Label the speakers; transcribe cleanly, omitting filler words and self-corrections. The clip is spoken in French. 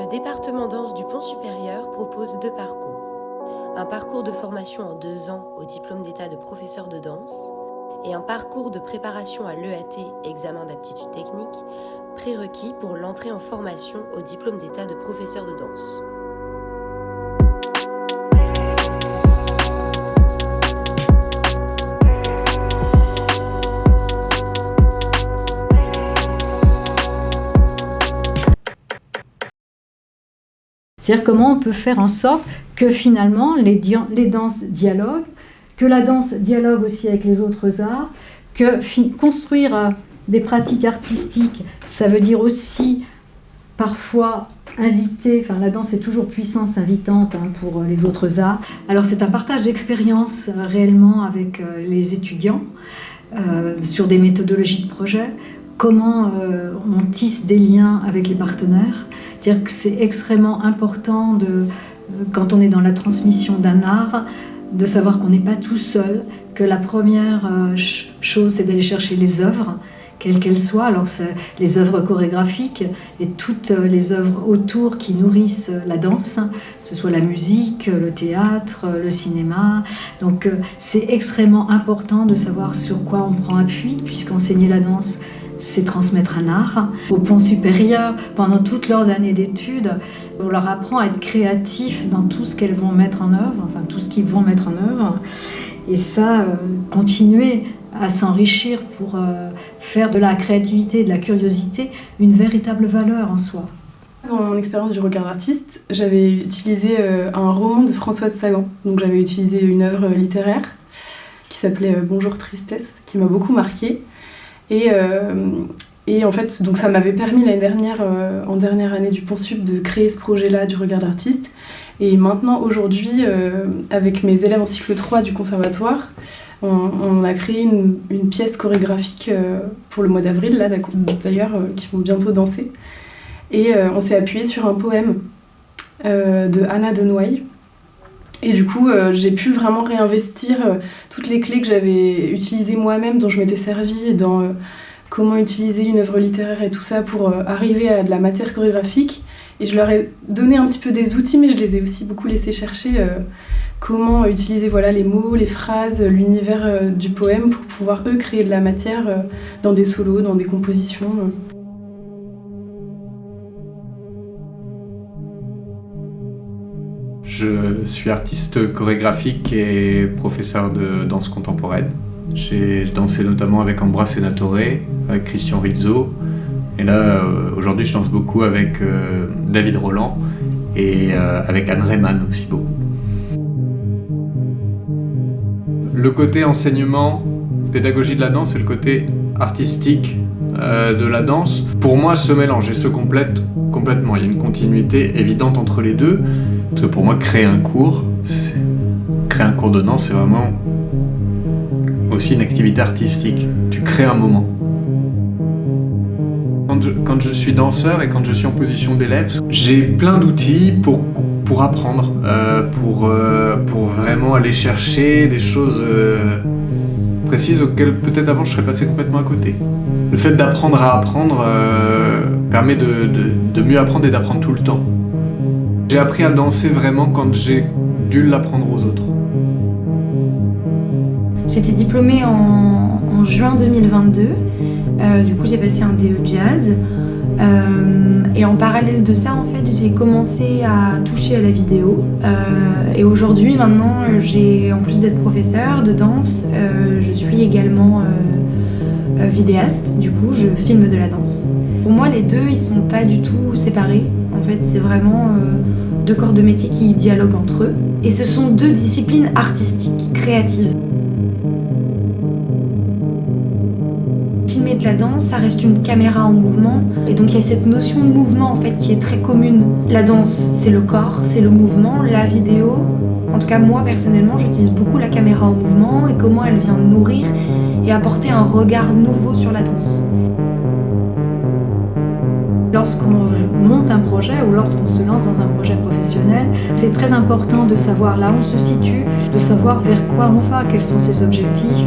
Speaker 1: Le département danse du Pont Supérieur propose 2 parcours. Un parcours de formation en 2 ans au diplôme d'état de professeur de danse et un parcours de préparation à l'EAT, examen d'aptitude technique, prérequis pour l'entrée en formation au diplôme d'état de professeur de danse.
Speaker 2: C'est-à-dire comment on peut faire en sorte que finalement les danses dialoguent, que la danse dialogue aussi avec les autres arts, que construire des pratiques artistiques, ça veut dire aussi parfois inviter, la danse est toujours puissance invitante pour les autres arts. Alors c'est un partage d'expériences réellement avec les étudiants sur des méthodologies de projet, comment on tisse des liens avec les partenaires. C'est-à-dire que c'est extrêmement important, quand on est dans la transmission d'un art, de savoir qu'on n'est pas tout seul, que la première chose, c'est d'aller chercher les œuvres, quelles qu'elles soient. Alors c'est les œuvres chorégraphiques et toutes les œuvres autour qui nourrissent la danse, que ce soit la musique, le théâtre, le cinéma. Donc c'est extrêmement important de savoir sur quoi on prend appui, puisqu'enseigner la danse, c'est transmettre un art. Au Pont Supérieur, pendant toutes leurs années d'études, on leur apprend à être créatifs dans tout ce qu'elles vont mettre en œuvre, tout ce qu'ils vont mettre en œuvre. Et ça, continuer à s'enrichir pour faire de la créativité et de la curiosité une véritable valeur en soi.
Speaker 3: Dans mon expérience du regard d'artiste, j'avais utilisé un roman de Françoise Sagan. Donc j'avais utilisé une œuvre littéraire qui s'appelait Bonjour Tristesse, qui m'a beaucoup marquée. Et en fait, donc ça m'avait permis l'année dernière, en dernière année du Pont Sup, de créer ce projet-là du regard d'artiste. Et maintenant, aujourd'hui, avec mes élèves en cycle 3 du conservatoire, on a créé une pièce chorégraphique pour le mois d'avril, là d'ailleurs, qui vont bientôt danser. Et on s'est appuyé sur un poème de Anna de Noailles. Et du coup, j'ai pu vraiment réinvestir toutes les clés que j'avais utilisées moi-même, dont je m'étais servie dans comment utiliser une œuvre littéraire et tout ça pour arriver à de la matière chorégraphique. Et je leur ai donné un petit peu des outils, mais je les ai aussi beaucoup laissé chercher comment utiliser les mots, les phrases, l'univers du poème pour pouvoir, eux, créer de la matière dans des solos, dans des compositions.
Speaker 4: Je suis artiste chorégraphique et professeur de danse contemporaine. J'ai dansé notamment avec Ambra Senatore, avec Christian Rizzo. Et là, aujourd'hui, je danse beaucoup avec David Roland et avec Anne Rayman aussi beaucoup. Le côté enseignement, pédagogie de la danse et le côté artistique de la danse, pour moi, se mélangent et se complètent complètement. Il y a une continuité évidente entre les deux. Parce que pour moi, créer un cours de danse, c'est vraiment aussi une activité artistique. Tu crées un moment. Quand je suis danseur et quand je suis en position d'élève, j'ai plein d'outils pour apprendre, pour vraiment aller chercher des choses précises auxquelles peut-être avant je serais passé complètement à côté. Le fait d'apprendre à apprendre permet de mieux apprendre et d'apprendre tout le temps. J'ai appris à danser vraiment quand j'ai dû l'apprendre aux autres.
Speaker 5: J'étais diplômée en juin 2022. Du coup, j'ai passé un DE Jazz. Et en parallèle de ça, en fait, j'ai commencé à toucher à la vidéo. Et aujourd'hui, maintenant, en plus d'être professeure de danse, je suis également vidéaste. Du coup, je filme de la danse. Pour moi, les deux, ils sont pas du tout séparés. En fait, c'est vraiment 2 corps de métier qui dialoguent entre eux. Et ce sont 2 disciplines artistiques, créatives. Filmer de la danse, ça reste une caméra en mouvement. Et donc, il y a cette notion de mouvement, en fait, qui est très commune. La danse, c'est le corps, c'est le mouvement. La vidéo, en tout cas, moi, personnellement, j'utilise beaucoup la caméra en mouvement et comment elle vient nourrir et apporter un regard nouveau sur la danse.
Speaker 2: Lorsqu'on monte un projet ou lorsqu'on se lance dans un projet professionnel, c'est très important de savoir là où on se situe, de savoir vers quoi on va, quels sont ses objectifs.